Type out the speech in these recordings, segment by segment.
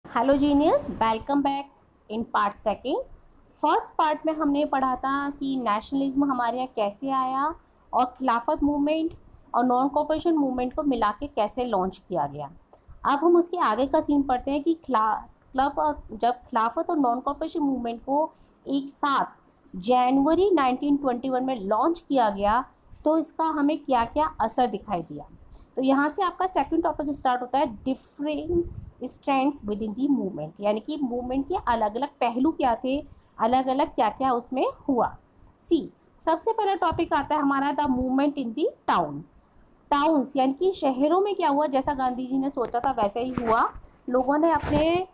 Hello genius, welcome back in part second. First part में हमने पढ़ा था कि नेशनलिज्म हमारे यहाँ कैसे आया और खिलाफत मूवमेंट और नॉन कॉपरेशन मूवमेंट को मिला के कैसे लॉन्च किया गया। अब हम उसके आगे का सीन पढ़ते हैं कि जब खिलाफत और नॉन कॉपरेशन मूवमेंट को एक साथ जनवरी 1921 में लॉन्च किया गया तो इसका हमें क्या क्या असर दिखाई दिया। तो यहाँ से आपका सेकंड टॉपिक स्टार्ट होता है, different strands with in the movement, यानी कि मूवमेंट के अलग अलग पहलू क्या थे, अलग अलग क्या क्या उसमें हुआ। सी, सबसे पहला टॉपिक आता है हमारा the movement in the towns, यानी कि शहरों में क्या हुआ। जैसा गांधी जी ने सोचा था वैसे ही हुआ। लोगों ने अपने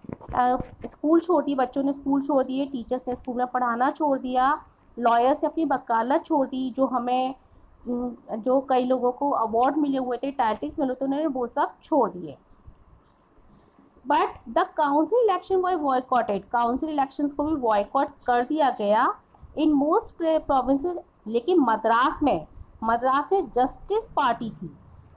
स्कूल छोड़ दिए, बच्चों ने स्कूल छोड़ दिए, टीचर्स ने स्कूल में पढ़ाना छोड़ दिया, लॉयर्स ने अपनी वकालत छोड़ दी, जो कई लोगों को अवार्ड मिले हुए थे, टाइटल्स मिले थे, उन्होंने वो सब छोड़ दिए। But the council election were boycotted, council elections को भी बॉयकॉट कर दिया गया इन मोस्ट प्रोविंसेस। लेकिन मद्रास में जस्टिस पार्टी थी,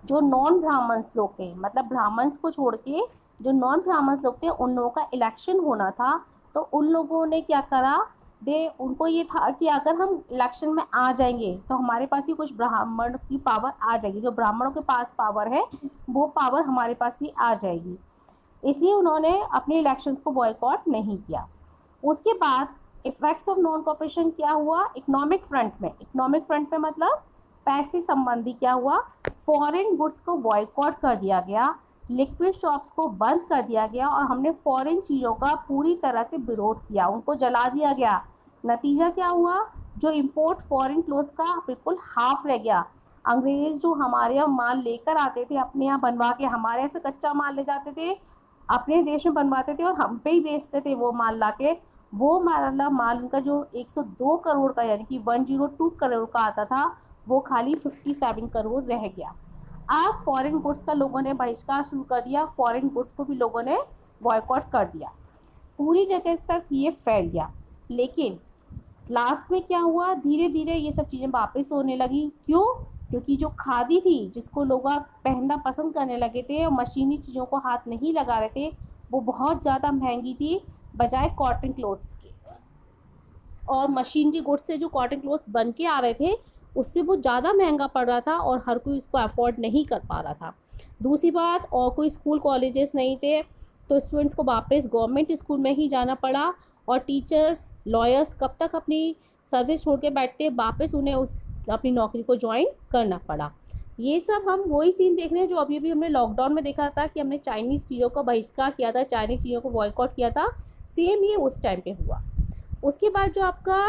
जो नॉन ब्राह्मण्स लोग थे, मतलब ब्राह्मण्स को छोड़ के जो नॉन ब्राह्मण्स लोग थे उन लोगों का इलेक्शन होना था। तो उन लोगों ने क्या करा, उनको ये था कि अगर हम इलेक्शन में आ जाएंगे तो हमारे पास ही कुछ ब्राह्मण की पावर आ जाएगी, जो ब्राह्मणों के पास पावर है वो पावर हमारे पास भी आ जाएगी। इसलिए उन्होंने अपने इलेक्शंस को बॉयकॉट नहीं किया। उसके बाद इफेक्ट्स ऑफ नॉन कॉपरेशन क्या हुआ इकोनॉमिक फ्रंट में मतलब पैसे संबंधी क्या हुआ, फॉरेन गुड्स को बॉयकॉट कर दिया गया, लिक्विड शॉप्स को बंद कर दिया गया और हमने फॉरेन चीज़ों का पूरी तरह से विरोध किया, उनको जला दिया गया। नतीजा क्या हुआ, जो इम्पोर्ट फॉरेन क्लोथ्स का बिल्कुल हाफ रह गया। अंग्रेज़ जो हमारे यहाँ माल लेकर आते थे, अपने यहाँ बनवा के हमारे यहाँ से कच्चा माल ले जाते थे, अपने देश में बनवाते थे और हम पे ही बेचते थे वो माल ला के। वो माल उनका जो 102 करोड़ का, यानी कि 102 करोड़ का आता था, वो खाली 57 करोड़ रह गया। अब फॉरेन गुड्स का लोगों ने बहिष्कार शुरू कर दिया, फॉरेन गुड्स को भी लोगों ने बॉयकॉट कर दिया। पूरी जगह तक ये फैल गया। लेकिन लास्ट में क्या हुआ, धीरे धीरे ये सब चीज़ें वापस होने लगी। क्यों? क्योंकि जो खादी थी, जिसको लोग पहनना पसंद करने लगे थे और मशीनी चीज़ों को हाथ नहीं लगा रहे थे, वो बहुत ज़्यादा महंगी थी बजाय कॉटन क्लोथ्स के। और मशीनरी गुड्स से जो कॉटन क्लोथ्स बन के आ रहे थे उससे वो ज़्यादा महंगा पड़ रहा था और हर कोई इसको अफोर्ड नहीं कर पा रहा था। दूसरी बात, और कोई स्कूल कॉलेजेस नहीं थे, तो स्टूडेंट्स को वापस गवर्नमेंट स्कूल में ही जाना पड़ा। और टीचर्स, लॉयर्स कब तक अपनी सर्विस छोड़ के बैठते, वापस उन्हें अपनी नौकरी को ज्वाइन करना पड़ा। ये सब हम वही सीन देख रहे हैं जो अभी अभी हमने लॉकडाउन में देखा था कि हमने चाइनीज़ चीज़ों का बहिष्कार किया था, चाइनीज़ चीज़ों को बॉयकॉट किया था। सेम ये उस टाइम पे हुआ। उसके बाद जो आपका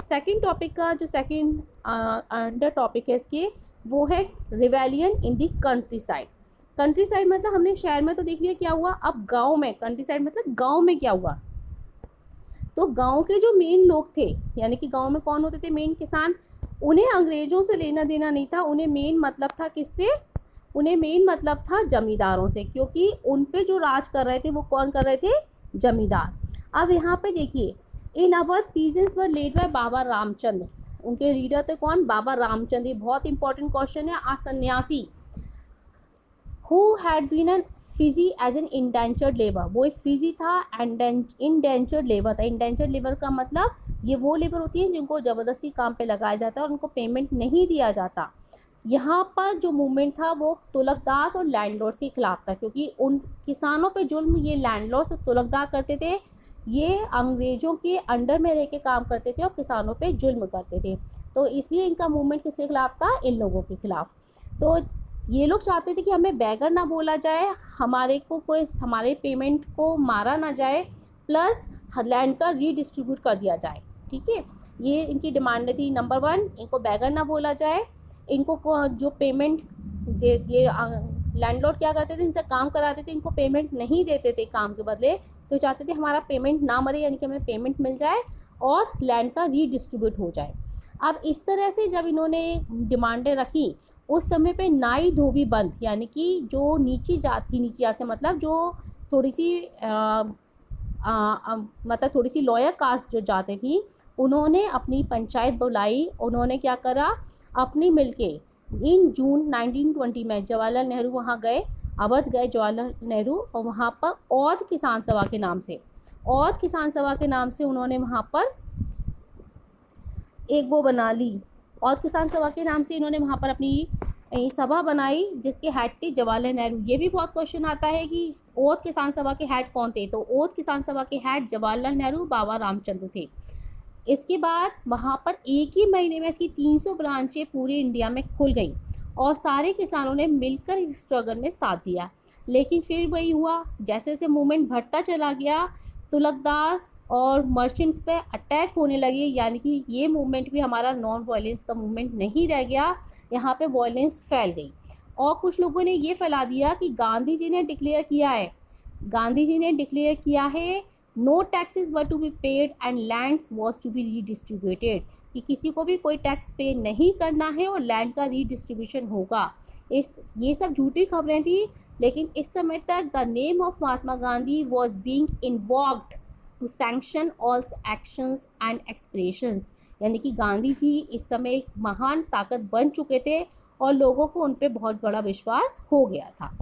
सेकंड टॉपिक का जो सेकंड अंडर टॉपिक है इसके, वो है रिवेलियन इन दी कंट्री साइड मतलब हमने शहर में तो देख लिया क्या हुआ, अब गांव में, कंट्री साइड मतलब गांव में क्या हुआ। तो गांव के जो मेन लोग थे, यानी कि गांव में कौन होते थे, मेन किसान, उन्हें अंग्रेज़ों से लेना देना नहीं था। उन्हें मेन मतलब था किससे, उन्हें मेन मतलब था जमींदारों से, क्योंकि उन पे जो राज कर रहे थे वो कौन कर रहे थे, जमींदार। अब यहाँ पे देखिए, इन अवर पीजेंट्स वर लेड बाय बाबा रामचंद्र, उनके लीडर थे कौन, बाबा रामचंद्र। ये बहुत इंपॉर्टेंट क्वेश्चन है। A sanyasi who had been in Fiji as an indentured labour, वो एक फिजी था, इंडेंचर्ड लेबर था। इंडेंचर्ड लेबर का मतलब ये वो लेबर होती है जिनको ज़बरदस्ती काम पे लगाया जाता है और उनको पेमेंट नहीं दिया जाता। यहाँ पर जो मूवमेंट था वो तुलकदास और लैंडलॉर्ड्स के खिलाफ था, क्योंकि उन किसानों पे जुल्म ये लैंडलॉर्ड्स और तुलकदार करते थे। ये अंग्रेज़ों के अंडर में रह के काम करते थे और किसानों पे जुल्म करते थे। तो इसलिए इनका मूवमेंट किसके खिलाफ था, इन लोगों के खिलाफ। तो ये लोग चाहते थे कि हमें बैगर ना बोला जाए, हमारे पेमेंट को मारा ना जाए, प्लस लैंड का रीडिस्ट्रीब्यूट कर दिया जाए। ठीक है, ये इनकी डिमांड थी। नंबर 1, इनको बैगर ना बोला जाए, इनको जो पेमेंट ये लैंडलॉर्ड क्या करते थे, इनसे काम कराते थे, इनको पेमेंट नहीं देते थे काम के बदले, तो चाहते थे हमारा पेमेंट ना मरे, यानी कि हमें पेमेंट मिल जाए और लैंड का रीडिस्ट्रीब्यूट हो जाए। अब इस तरह से जब इन्होंने डिमांडें रखी, उस समय पे नाई धोबी बंद, यानी कि जो नीची जात थी, नीची जात से मतलब जो थोड़ी सी मतलब थोड़ी सी लॉयर कास्ट जो जाते थी, उन्होंने अपनी पंचायत बुलाई। उन्होंने क्या करा, अपनी मिलके इन जून 1920 में जवाहरलाल नेहरू वहाँ गए अवध गए जवाहरलाल नेहरू और वहाँ पर औध किसान सभा के नाम से, औध किसान सभा के नाम से उन्होंने वहाँ पर एक वो बना ली, औध किसान सभा के नाम से इन्होंने वहाँ पर अपनी सभा बनाई जिसके हेड थे जवाहरलाल नेहरू। ये भी बहुत क्वेश्चन आता है कि औध किसान सभा के हेड कौन थे, तो औध किसान सभा के हेड जवाहरलाल नेहरू, बाबा रामचंद्र थे। इसके बाद वहाँ पर एक ही महीने में इसकी 300 ब्रांचें पूरे इंडिया में खुल गई और सारे किसानों ने मिलकर इस स्ट्रगल में साथ दिया। लेकिन फिर वही हुआ, जैसे जैसे मूवमेंट बढ़ता चला गया तुगलकदास और मर्चेंट्स पे अटैक होने लगे, यानी कि ये मूवमेंट भी हमारा नॉन वायलेंस का मूवमेंट नहीं रह गया, यहाँ पे वायलेंस फैल गई। और कुछ लोगों ने ये फैला दिया कि गांधी जी ने डिक्लेयर किया है, गांधी जी ने डिक्लेयर किया है no taxes were to be paid and lands was to be redistributed, कि किसी को भी कोई टैक्स पे नहीं करना है और लैंड का रीडिस्ट्रीब्यूशन होगा। ये सब झूठी खबरें थी, लेकिन इस समय तक the name of Mahatma Gandhi was being invoked to sanction all actions and expressions, यानी कि गांधी जी इस समय एक महान ताकत बन चुके थे और लोगों को उन पर बहुत बड़ा विश्वास हो गया था।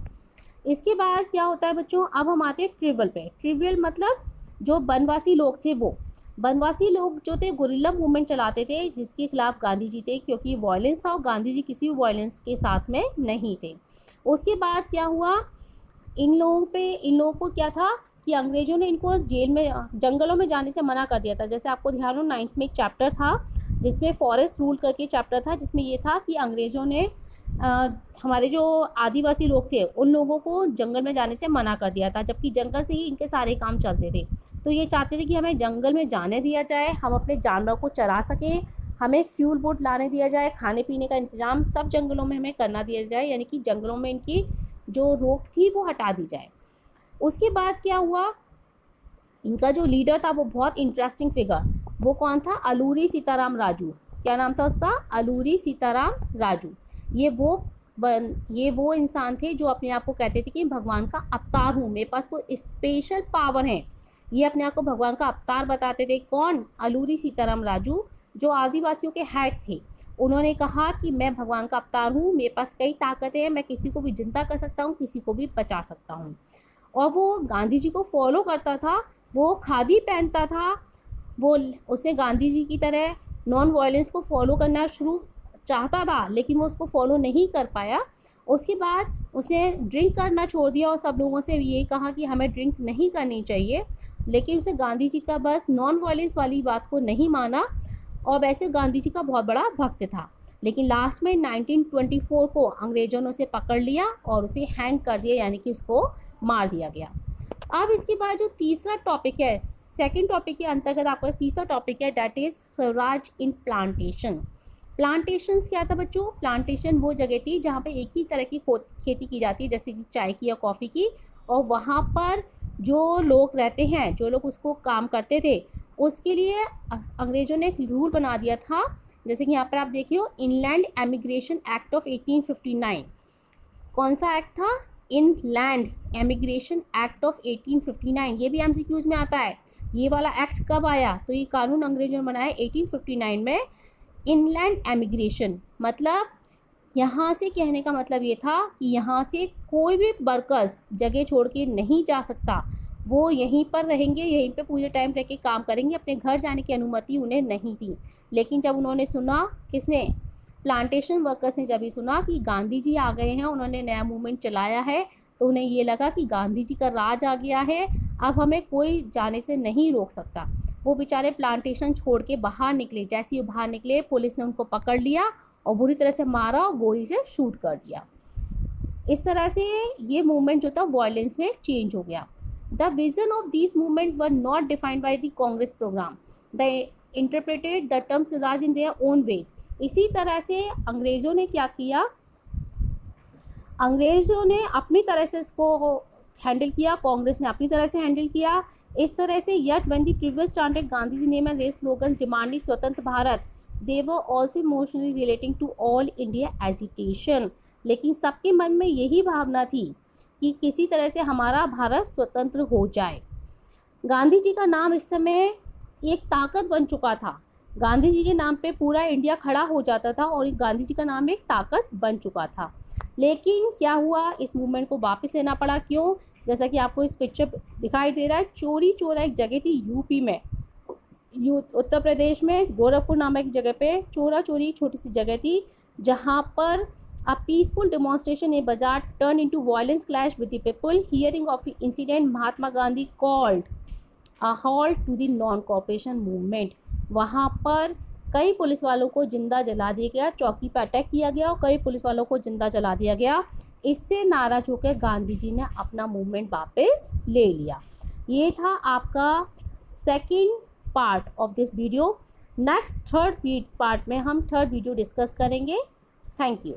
इसके बाद क्या होता है बच्चों, अब हम आते हैं ट्रिवियल पे। ट्रिवियल मतलब जो बनवासी लोग थे, वो बनवासी लोग जो थे गुरिल्ला मूवमेंट चलाते थे जिसके खिलाफ गांधी जी थे, क्योंकि वायलेंस था और गांधी जी किसी भी वायलेंस के साथ में नहीं थे। उसके बाद क्या हुआ, इन लोगों को क्या था कि अंग्रेज़ों ने इनको जेल में, जंगलों में जाने से मना कर दिया था। जैसे आपको ध्यान हो 9th में एक चैप्टर था जिसमें फॉरेस्ट रूल करके चैप्टर था, जिसमें ये था कि अंग्रेज़ों ने हमारे जो आदिवासी लोग थे उन लोगों को जंगल में जाने से मना कर दिया था, जबकि जंगल से ही इनके सारे काम चलते थे। तो ये चाहते थे कि हमें जंगल में जाने दिया जाए, हम अपने जानवरों को चरा सकें, हमें फ्यूल बोट लाने दिया जाए, खाने पीने का इंतज़ाम सब जंगलों में हमें करना दिया जाए, यानी कि जंगलों में इनकी जो रोक थी वो हटा दी जाए। उसके बाद क्या हुआ, इनका जो लीडर था वो बहुत इंटरेस्टिंग फिगर, वो कौन था, अलूरी सीताराम राजू। क्या नाम था उसका, अलूरी सीताराम राजू। ये वो इंसान थे जो अपने आप को कहते थे कि भगवान का अवतार हूँ, मेरे पास कोई स्पेशल पावर है। ये अपने आप को भगवान का अवतार बताते थे। कौन, अलूरी सीताराम राजू, जो आदिवासियों के हेड थे। उन्होंने कहा कि मैं भगवान का अवतार हूँ, मेरे पास कई ताकतें हैं, मैं किसी को भी जिंदा कर सकता हूँ, किसी को भी बचा सकता हूँ। और वो गांधी जी को फॉलो करता था, वो खादी पहनता था, वो उसने गांधी जी की तरह नॉन वायलेंस को फॉलो करना शुरू चाहता था, लेकिन वो उसको फॉलो नहीं कर पाया। उसके बाद उसने ड्रिंक करना छोड़ दिया और सब लोगों से ये कहा कि हमें ड्रिंक नहीं करनी चाहिए, लेकिन उसे गांधी जी का बस नॉन वायलेंस वाली बात को नहीं माना। और वैसे गांधी जी का बहुत बड़ा भक्त था, लेकिन लास्ट में 1924 को अंग्रेज़ों ने उसे पकड़ लिया और उसे हैंग कर दिया, यानी कि उसको मार दिया गया। अब इसके बाद जो तीसरा टॉपिक है, सेकंड टॉपिक के अंतर्गत आपका तीसरा टॉपिक है, that is Swaraj in plantation. Plantations क्या था बच्चों, प्लांटेशन वो जगह थी जहाँ पे एक ही तरह की खेती की जाती है, जैसे कि चाय की या कॉफ़ी की, और वहाँ पर जो लोग रहते हैं, जो लोग उसको काम करते थे, उसके लिए अंग्रेज़ों ने एक रूल बना दिया था। जैसे कि यहाँ पर आप देखिए, इनलैंड एमिग्रेशन एक्ट ऑफ 1859। कौन सा एक्ट था, इनलैंड एमिग्रेशन एक्ट ऑफ 1859। ये भी एमसीक्यूज़ में आता है। ये वाला एक्ट कब आया, तो ये कानून अंग्रेज़ों ने बनाया 1859 में। इनलैंड एमिग्रेशन मतलब यहाँ से कहने का मतलब ये था कि यहाँ से कोई भी वर्कर्स जगह छोड़ के नहीं जा सकता, वो यहीं पर रहेंगे, यहीं पे पूरे टाइम रह के काम करेंगे, अपने घर जाने की अनुमति उन्हें नहीं थी। लेकिन जब उन्होंने सुना, किसने, प्लांटेशन वर्कर्स ने जब ही सुना कि गांधी जी आ गए हैं, उन्होंने नया मूवमेंट चलाया है, तो उन्हें ये लगा कि गांधी जी का राज आ गया है, अब हमें कोई जाने से नहीं रोक सकता। वो बेचारे प्लांटेशन छोड़ के बाहर निकले। जैसे ही बाहर निकले, पुलिस ने उनको पकड़ लिया और बुरी तरह से मारा और गोली से शूट कर दिया। इस तरह से ये मूवमेंट जो था वायलेंस में चेंज हो गया। The vision of these movements were not defined by the Congress programme, they interpreted the term swaraj in their own ways. इसी तरह से अंग्रेज़ों ने क्या किया, अंग्रेज़ों ने अपनी तरह से इसको हैंडल किया, कांग्रेस ने अपनी तरह से हैंडल किया। इस तरह से yet when the tributes chanted Gandhi ji name and their slogans demanding स्वतंत्र Bharat, they were also emotionally relating to all India agitation. लेकिन सबके मन में यही भावना थी कि किसी तरह से हमारा भारत स्वतंत्र हो जाए। गांधी जी का नाम इस समय एक ताकत बन चुका था। गांधी जी के नाम पे पूरा इंडिया खड़ा हो जाता था और गांधी जी का नाम एक ताकत बन चुका था। लेकिन क्या हुआ, इस मूवमेंट को वापस लेना पड़ा। क्यों? जैसा कि आपको इस पिक्चर दिखाई दे रहा है, चोरी चोरा एक जगह थी यूपी में, उत्तर प्रदेश में गोरखपुर नामक एक जगह पे चोरा चोरी छोटी सी जगह थी, जहाँ पर a peaceful demonstration in bazaar turned into violence clash with the people. Hearing of the incident, Mahatma Gandhi called a halt to the non-cooperation movement. वहाँ पर कई पुलिस वालों को जिंदा जला दिया गया, चौकी पर अटैक किया गया और कई पुलिस वालों को जिंदा जला दिया गया। इससे नाराज होकर गांधी जी ने अपना मूवमेंट वापस ले लिया। ये था आपका second part of this video. Next third part में हम थर्ड वीडियो डिस्कस करेंगे। Thank you.